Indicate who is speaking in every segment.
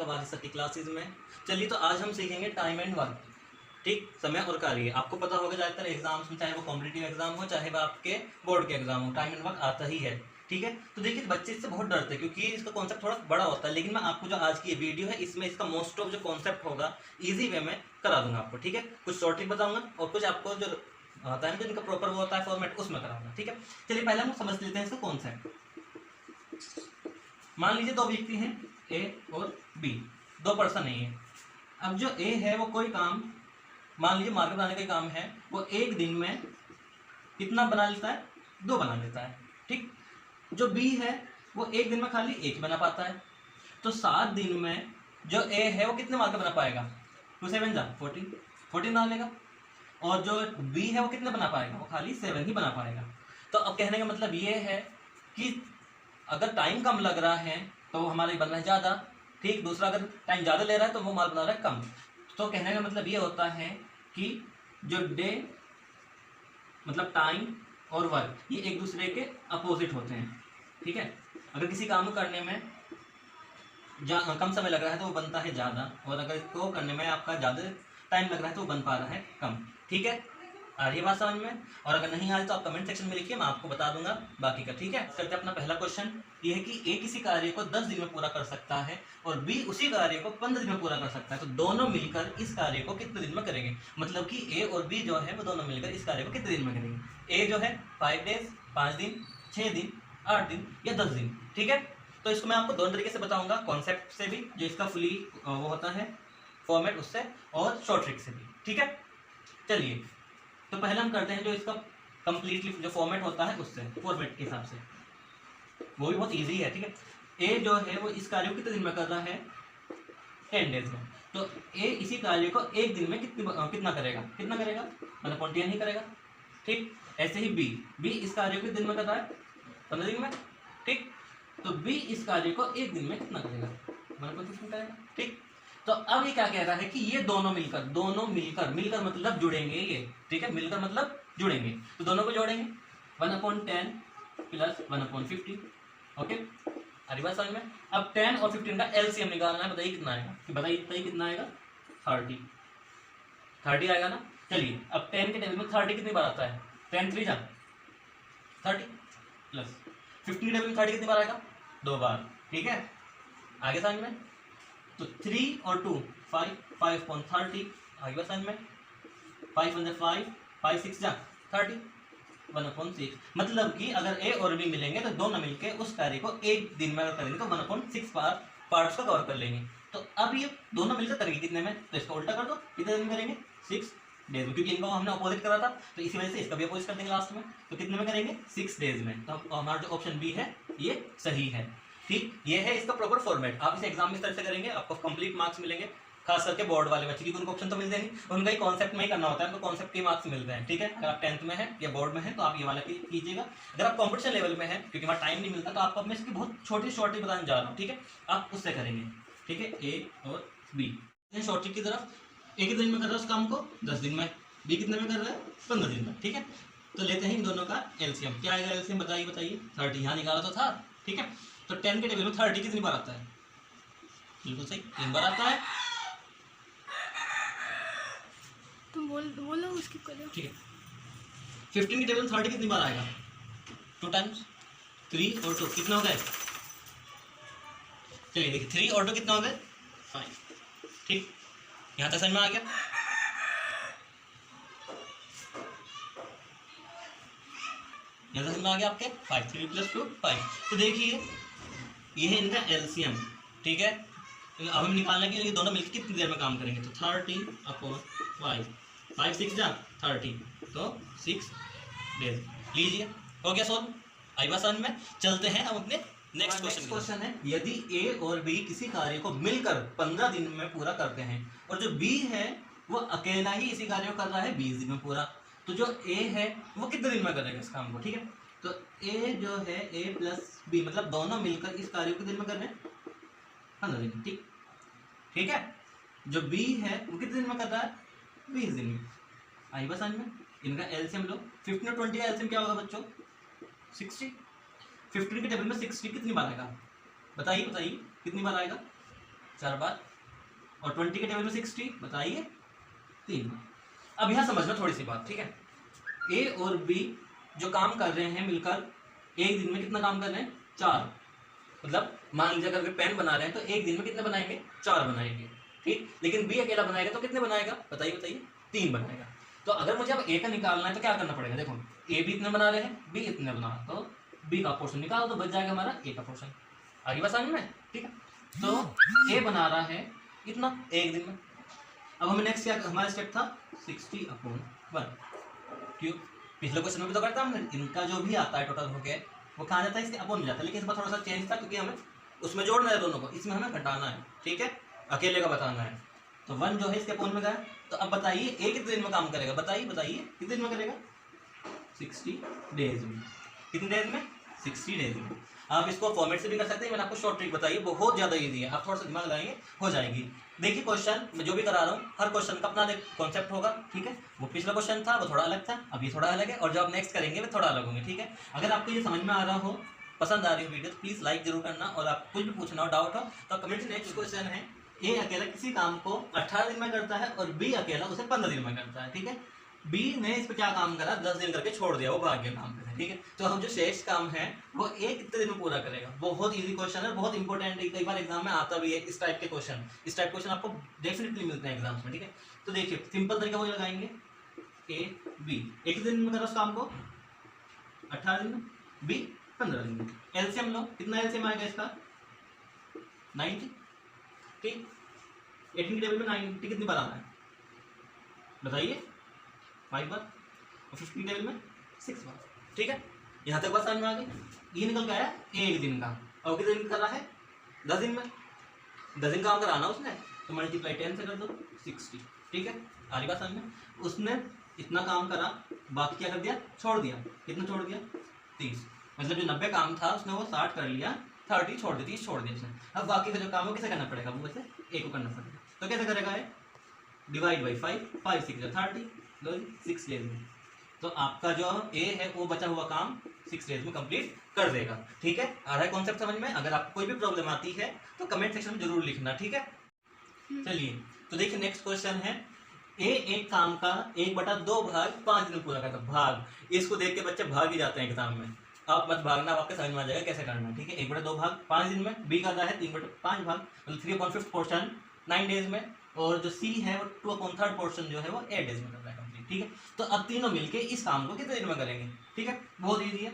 Speaker 1: आपका वाली सर की क्लासेज में। चलिए तो आज हम सीखेंगे टाइम एंड वर्क, ठीक, समय और कार्य। आपको पता होगा ज़्यादातर एग्जाम्स में, चाहे वो कॉम्पिटिटिव एग्जाम हो चाहे वो आपके बोर्ड के एग्जाम हो, टाइम एंड वर्क आता ही है, ठीक है। तो देखिए बच्चे इससे बहुत डरते हैं क्योंकि इसका कॉन्सेप्ट थोड़ा बड़ा होता है, लेकिन मैं आपको जो आज की ये वीडियो है इसमें इसका मोस्ट ऑफ जो कॉन्सेप्ट होगा ईजी वे में करा दूंगा आपको, ठीक है। कुछ शॉर्ट ट्रिक बताऊंगा और कुछ आपको जो आता है ना, जिनका प्रॉपर वो होता है फॉर्मेट, उसमें कराऊंगा, ठीक है। चलिए पहले हम समझ लेते हैं इसका कॉन्सेप्ट। मान लीजिए दो व्यक्ति हैं ए और बी, दो पर्सन है ये। अब जो ए है वो कोई काम, मान लीजिए मार्केट बनाने का काम है, वो एक दिन में कितना बना लेता है, 2 बना लेता है, ठीक। जो बी है वो एक दिन में खाली 1 बना पाता है। तो 7 दिन में जो ए है वो कितने मार्केट बना पाएगा, 2 7 जा 14 बना लेगा। और जो बी है वो कितने बना पाएगा, वो खाली 7 ही बना पाएगा। तो अब कहने का मतलब ये है कि अगर टाइम कम लग रहा है तो हमारा बन रहा है ज़्यादा, ठीक। दूसरा अगर टाइम ज़्यादा ले रहा है तो वो माल बना रहा है कम। तो कहने का मतलब ये होता है कि जो डे मतलब टाइम और वर्क ये एक दूसरे के अपोजिट होते हैं, ठीक है। अगर किसी काम को करने में कम समय लग रहा है तो वो बनता है ज़्यादा, और अगर इसको करने में आपका ज़्यादा टाइम लग रहा है तो वो बन पा रहा है कम, ठीक है। आ रही है बात समझ में? और अगर नहीं आ रही तो आप कमेंट सेक्शन में लिखिए, मैं आपको बता दूंगा बाकी का, ठीक है। करते अपना पहला क्वेश्चन। ये है कि ए किसी कार्य को 10 दिन में पूरा कर सकता है और बी उसी कार्य को 15 दिन में पूरा कर सकता है, तो दोनों मिलकर इस कार्य को कितने दिन में करेंगे। मतलब कि ए और बी जो है वो दोनों मिलकर इस कार्य को कितने दिन में करेंगे। ए जो है 5 डेज, 5 दिन, 6 दिन, 8 दिन या 10 दिन, ठीक है। तो इसको मैं आपको दोनों तरीके से बताऊंगा, कॉन्सेप्ट से भी जो इसका फुली वो होता है फॉर्मेट उससे, और शॉर्ट ट्रिक से भी, ठीक है। चलिए तो पहले हम करते हैं जो इसका कंप्लीटली जो फॉर्मेट होता है उससे, फॉर्मेट के हिसाब से, वो भी बहुत इजी है, ठीक है। ए जो है वो इस कार्य को कितने दिन में कर रहा है, 10 डेज में। तो ए इसी कार्य को एक दिन में कितना करेगा, मतलब 10 ही करेगा, ठीक। ऐसे ही बी इस कार्य को दिन में कर रहा है 15 दिन में, ठीक। तो बी इस कार्य को एक दिन में कितना करेगा, मतलब 25 करेगा, ठीक। तो अब ये क्या कह रहा है कि ये दोनों मिलकर मतलब जुड़ेंगे ये, ठीक है। मिलकर मतलब जुड़ेंगे, तो दोनों को जोड़ेंगे 1/10 प्लस 1/50, ओके। अरे बात समझ में? अब 10 और 15 का एलसीएम निकालना है, बताइए कितना आएगा, बताइए कितना आएगा, 30 आएगा ना। चलिए अब 10 के टेबल में 30 कितनी बार आता है, 10 3 जा 30 प्लस 15 के टेबल में 30 कितनी बार आएगा, 2 बार, ठीक है। आगे समझ में? तो 3 और 2 5 पॉइंट 30 आगे बात समझ में? 5 1 5 5 6 जा 30 1/6। मतलब कि अगर ए और बी मिलेंगे तो दोनों मिलके उस कार्य को एक दिन में अगर करेंगे तो 1/6 पार्ट्स को कवर कर लेंगे। तो अब ये दोनों मिलकर करेंगे कितने में, तो इसका उल्टा कर दो, कितने दिन में करेंगे, 6 डेज में, क्योंकि इनको हमने अपोजिट करा था तो इसी वजह से इसका भी अपोजिट कर देंगे लास्ट में। तो कितने में करेंगे, 6 डेज में। तो हमारा जो ऑप्शन बी है ये सही है, ठीक। ये है इसका प्रॉपर फॉर्मेट। आप इसे एग्जाम में इस तरह से करेंगे, आपको कंप्लीट मार्क्स मिलेंगे, खास करके बोर्ड वाले बच्चे, क्योंकि उनको ऑप्शन तो मिलते नहीं, उनका ही कॉन्सेप्ट में ही करना होता है, उनको कॉन्सेप्ट के मार्क्स मिलते हैं, ठीक है। अगर आप 10th में है या बोर्ड में है तो आप ये वाला कीजिएगा। अगर आप कॉम्पिटिशन लेवल में है, क्योंकि हमारा टाइम नहीं मिलता, तो आपको मैं इसकी बहुत छोटी शॉर्ट ट्रिक बताने जा रहा हूँ, ठीक है। आप उससे करेंगे, ठीक है, ए और बी। शॉर्ट ट्रिक की तरफ, ए कितने दिन में कर रहा है उस काम को, 10 दिन में, बी कितने में कर रहा है, 15 दिन में, ठीक है। तो लेते हैं इन दोनों का एलसीएम। क्या आएगा एलसीएम, बताइए 30 यहाँ निकाला तो था, ठीक है। तो 10 के टेबल में 30 कितनी बार आता है, बिल्कुल सही, 3 बार आता है।
Speaker 2: तुम बोलो उसकी करो,
Speaker 1: ठीक है। 15 की टेबल में 30 कितनी बार आएगा, 2 टाइम्स, 3 और 2 कितना हो गए, चलिए देखिए 3 और 2 कितना हो गए, 5, ठीक। यहाँ तक समझ में आ गया। यहाँ तक समझ में आ गया आपके, 5 3 + 2 5। तो देखिए ये है इनका एलसीएम, ठीक है। अब हम निकालने के लिए दोनों मिलकर कितनी देर में काम करेंगे, तो 30/5 5 6 जा 30, तो 6 डेज। लीजिए हो गया सोल्व, आई बात समझ में? चलते हैं हम अपने नेक्स्ट क्वेश्चन है, यदि ए और बी किसी कार्य को मिलकर 15 दिन में पूरा करते हैं और जो बी है वो अकेला ही इसी कार्य को कर रहा है 20 दिन में पूरा, तो जो ए है वो कितने दिन में करेगा इस काम को, ठीक है। तो ए जो है ए प्लस बी मतलब दोनों मिलकर इस कार्य को दिन में कर रहे हैं 15 दिन, ठीक, ठीक है। जो बी है वो कितने दिन में कर रहा है, 20 दिन में। आई बस समझ में? इनका एलसीएम लो, 15 और 20 का एलसीएम क्या होगा बच्चों, 60। 15 के टेबल में 60 कितनी बार आएगा, बताइए कितनी बार आएगा, 4 बार, और 20 के टेबल में 60, बताइए 3 बार। अब यहाँ समझना थोड़ी सी बात, ठीक है। ए और बी जो काम कर रहे हैं मिलकर एक दिन में कितना काम कर रहे हैं? 4। मतलब मान लीजिए अगर पेन बना रहे हैं तो एक दिन में कितने बनाएंगे? 4 बनाएंगे, ठीक। लेकिन बी अकेला बनाएगा तो कितने बनाएगा? बताइए बताइए, 3 बनाएगा। तो अगर मुझे अब ए का निकालना है तो क्या करना पड़ेगा? देखो ए भी इतने बना रहे हैं, बी इतने बना, तो बी का पोर्शन निकालो तो बच जाएगा हमारा ए का पोर्शन। आगे बात समझ में, ठीक है। तो ए बना रहा है इतना एक दिन में। अब हमें नेक्स्ट क्या, हमारा स्टेप था 60/1। क्यों? पिछले क्वेश्चन में भी तो करता हमने, इनका जो भी आता है टोटल हो गया वो कहाँ जाता है? इसके अपॉन में जाता है। लेकिन इस बार थोड़ा सा चेंज था क्योंकि हमें उसमें जोड़ना है दोनों को, इसमें हमें घटाना है, ठीक है। अकेले का बताना है, तो 1 जो है इसके अपॉन में गया। तो अब बताइए ए कितने दिन में काम करेगा? बताइए बताइए, कितने दिन में करेगा? 60 डेज में। कितने डेज में? 60 डेज में। आप इसको फॉर्मेट से भी कर सकते हैं, मैंने आपको शॉर्ट ट्रिक बताई है, बहुत ज़्यादा ईजी है। आप थोड़ा सा दिमाग लगाएंगे हो जाएगी। देखिए क्वेश्चन मैं जो भी करा रहा हूँ, हर क्वेश्चन का अपना कॉन्सेप्ट होगा, ठीक है। वो पिछला क्वेश्चन था वो थोड़ा अलग था, अब ये थोड़ा अलग है, और जो आप नेक्स्ट करेंगे वो थोड़ा अलग होंगे, ठीक है। अगर आपको ये समझ में आ रहा हो, पसंद आ रही हो वीडियो, तो प्लीज़ लाइक जरूर करना, और आप कुछ भी पूछना हो, डाउट हो तो कमेंट। नेक्स्ट क्वेश्चन है, ए अकेला किसी काम को 18 दिन में करता है और बी अकेला उसे 15 दिन में करता है, ठीक है। बी ने इस पर क्या काम करा? 10 दिन करके छोड़ दिया, वो भाग गया काम पे, ठीक है। तो हम जो शेष काम है वो ए कितने दिन में पूरा करेगा? बहुत इजी क्वेश्चन है, बहुत इंपॉर्टेंट है, कई बार एग्जाम में आता भी है इस टाइप के क्वेश्चन। इस टाइप क्वेश्चन आपको डेफिनेटली मिलते हैं एग्जाम्स में, ठीक है। तो देखिए सिंपल तरीका वो लगाएंगे, ए बी एक दिन में करा उस काम को 18 दिन में, बी 15 दिन में। एलसीएम लो, कितना एलसीएम आएगा इसका? 90, ठीक। 18 के टेबल में 90 कितनी बार आना है? बताइए, 5 बार। और 50 टेबल में 6 बार, ठीक है। यहाँ तक बात समझ में आ गई। ये निकल के आया एक दिन का, और कितने दिन कर रहा है? 10 दिन में। 10 दिन काम कराना उसने, तो मल्टीप्लाई 10 से कर दो, 60, ठीक है। आगे बात समझ में। उसने इतना काम करा, बाकी क्या कर दिया? छोड़ दिया। कितना छोड़ दिया? 30। मतलब जो 90 काम था उसने वो 60 कर लिया, 30 छोड़ दी, 30 छोड़ दिया उसने। अब बाकी का जो काम है किसे करना पड़ेगा? वो वैसे ए को करना पड़ेगा। तो कैसे करेगा? डिवाइड बाई 5, 5 6 30, लो 6 डेज में। तो आपका जो ए है वो बचा हुआ काम 6 डेज में कंप्लीट कर देगा, ठीक है। आ रहा है कॉन्सेप्ट समझ में? अगर आपको कोई भी प्रॉब्लम आती है तो कमेंट सेक्शन में जरूर लिखना, ठीक है। चलिए तो देखिए नेक्स्ट क्वेश्चन है, ए एक काम का 1/2 भाग 5 दिन में पूरा करता। भाग, इसको देख के बच्चे भाग ही जाते हैं एग्जाम में। आप मत भागना, आपके समझ में आ जाएगा कैसे करना है, ठीक है। 1/2 भाग 5 दिन में, बी कर रहा है 3/5 भाग, मतलब 3/5 पोर्शन 9 डेज में, और जो सी है वो 2/3 पोर्शन जो है वो 8 डेज में कर रहा है कंप्लीट, ठीक है। तो अब तीनों मिलके इस काम को कितने दिन में करेंगे? ठीक है, बहुत ईजी है।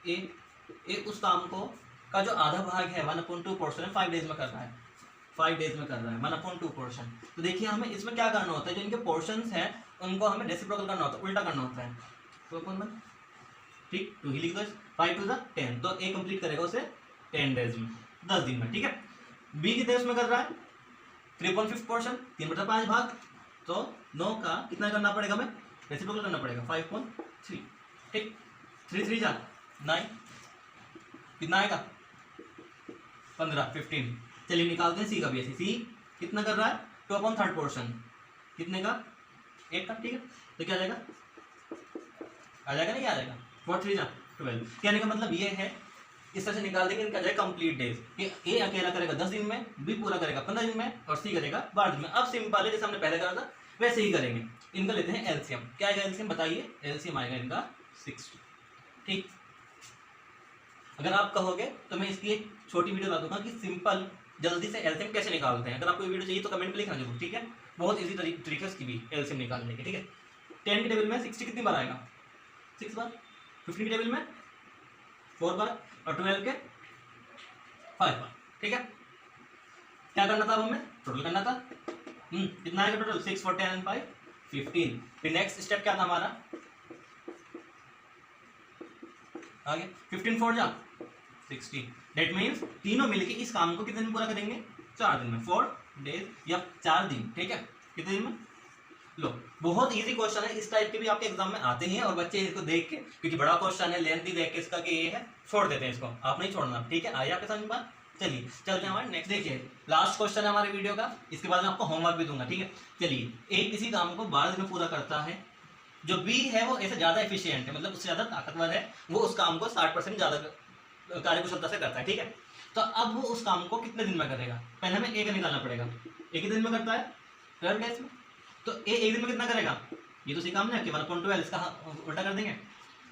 Speaker 1: ए उस काम को का जो आधा भाग है 1/2 पोर्शन है 5 डेज में कर रहा है, 5 डेज में कर रहा है 1/2 पोर्शन। तो देखिए हमें इसमें क्या करना होता है, जो इनके पोर्शंस हैं उनको हमें रेसिप्रोकल करना होता है, उल्टा करना होता है। 2/1, ठीक, 2 ही लिख दो, 5 to 10, तो ए कंप्लीट करेगा उसे 10 डेज में, 10 दिन में, ठीक है। बी कितने उसमें कर रहा है? 3/5 पोर्शन, 3/5 भाग, तो 9 का कितना करना पड़ेगा हमें? रेसिप्रोकल करना पड़ेगा 5.3, ठीक। 3 3 जा 9, कितना आएगा? 15 15। चलिए निकालते हैं सी का भी ऐसे। सी कितना कर रहा है? 2/3 पोर्शन, कितने का? 8 का, ठीक है। तो क्या आ जाएगा? आ जाएगा नहीं आ जाएगा? 4 3 जा 12। कहने का मतलब ये है, इस तरह से निकाल देंगे इनका जाएगा कंप्लीट डेज। ए अकेला करेगा 10 दिन में, बी पूरा करेगा 15 दिन में, और सी करेगा 12 दिन में। अब सिंपल है, जैसे हमने पहले करा था वैसे ही करेंगे। इनका लेते हैं एलसीएम। क्या आएगा एलसीएम बताइए? एलसीएम आएगा इनका 60, ठीक। अगर आप कहोगे तो मैं इसकी एक छोटी वीडियो बता दूंगा कि सिंपल जल्दी से एलसीएम कैसे निकालते हैं। अगर आपको ये वीडियो चाहिए तो कमेंट में लिखना जरूर, ठीक है। बहुत ईजी तरीके से भी एलसीएम निकालने के, ठीक है। 10 के टेबल में 60 कितनी बार आएगा? 6 बार। 15 के टेबल में 4 बार, और 12 के 5 बार, ठीक है। क्या करना था हमें? टोटल करना था। कितना आएगा टोटल? 6 4 10 5 15। फिर नेक्स्ट स्टेप क्या था हमारा? आगे 15 4 जा 60। दैट मीन्स तीनों मिलके इस काम को कितने दिन पूरा करेंगे? 4 दिन में, 4 डेज या 4 दिन, ठीक है। कितने दिन में? लो, बहुत इजी क्वेश्चन है, इस टाइप के भी आपके एग्जाम में आते हैं, और बच्चे इसको देख के, क्योंकि बड़ा क्वेश्चन है लेंथी देख के इसका कि ये है, छोड़ देते हैं इसको। आप नहीं छोड़ना, ठीक है। आइए आपके समझ में बात। चलिए चलते हैं हमारे नेक्स्ट। देखिए लास्ट क्वेश्चन है हमारे वीडियो का, इसके बाद मैं आपको होमवर्क भी दूंगा, ठीक है। चलिए, एक किसी काम को 12 दिन में पूरा करता है, जो बी है वो ऐसे ज्यादा एफिशिएंट है, मतलब उससे ज्यादा ताकतवर है, वो उस काम को 60% ज्यादा कार्यकुशलता से करता है, ठीक है। तो अब वो उस काम को कितने दिन में करेगा, पहले हमें ए का निकालना पड़ेगा। एक ही दिन में करता है 12 डेज में, तो ए एक दिन में कितना करेगा, ये तो सही काम है कि 1/12 इसका उल्टा कर देंगे।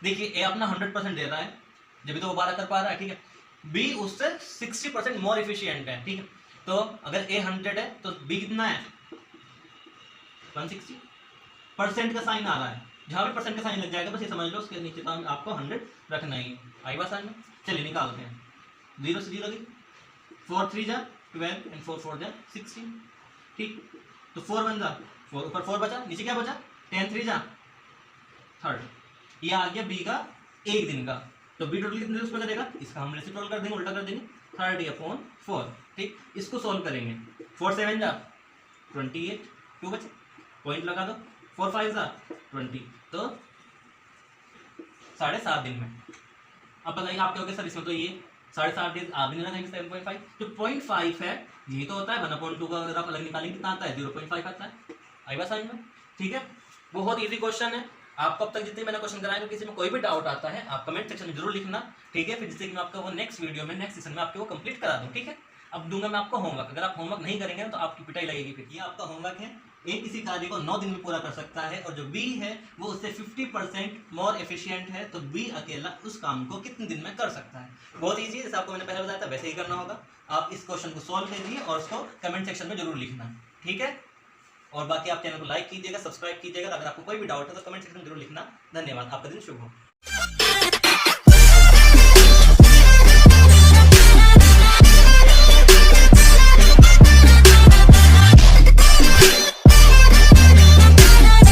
Speaker 1: देखिए ए अपना 100% दे रहा है, जब भी तो वो 12 कर पा रहा है, ठीक है। बी उससे 60% मोर एफिशिएंट है, ठीक है। तो अगर ए 100 है तो बी कितना है 160। परसेंट का साइन आ रहा है, जहां भी परसेंट का साइन लग जाएगा बस ये समझ लो उसके नीचे तो आपको 100 रखना ही है। आई बात समझ में? चलिए निकालते हैं। 0 से 0 की 4 3 जा 12 एंड 4 4 जा 16, ठीक। तो 4 1 जा 4, ऊपर 4 बचा, नीचे क्या बचा 10 3 जा 30। ये आ गया बी का एक दिन का। तो बी टोटल कितने दिन करेगा, इसका हम रेसिप्रोकल कर देंगे, उल्टा कर देंगे 30/4, ठीक। इसको सॉल्व करेंगे। 4 7 जा 28, 2 बचे, पॉइंट लगा दो। 4 5 जा 20, तो 7.5 दिन में। अब बताइए आप क्या हो गया सर इसमें, तो ये 7.5 डेज आप भी नहीं लगाएंगे 7.5, तो 0.5 है, ये तो होता है 1/2 का अगर आप अलग निकालेंगे कितना आता है 0.5 आता है। आई बात समझ में? ठीक है, बहुत इजी क्वेश्चन है। आपको अब तक जितने मैंने क्वेश्चन कराए, किसी में कोई भी डाउट आता है आप कमेंट सेक्शन में जरूर लिखना, ठीक है। फिर जिससे कि मैं आपका वो नेक्स्ट वीडियो में नेक्स्ट सेशन में आपको वो कंप्लीट करा दूं, ठीक है। अब दूंगा मैं आपको होमवर्क, अगर आप होमवर्क नहीं करेंगे तो आपकी पिटाई लगेगी। फिर ये आपका होमवर्क है, ए किसी कार्य को 9 दिन में पूरा कर सकता है और जो बी है वो उससे 50% मोर एफिशिएंट है, तो बी अकेला उस काम को कितने दिन में कर सकता है। बहुत ईजी है, जैसे आपको मैंने पहले बताया था वैसे ही करना होगा। आप इस क्वेश्चन को सॉल्व कीजिए और उसको कमेंट सेक्शन में जरूर लिखना, ठीक है। और बाकी आप चैनल को लाइक कीजिएगा, सब्सक्राइब कीजिएगा। अगर आपको कोई भी डाउट है तो कमेंट सेक्शन में जरूर लिखना। धन्यवाद, आपका दिन शुभ हो।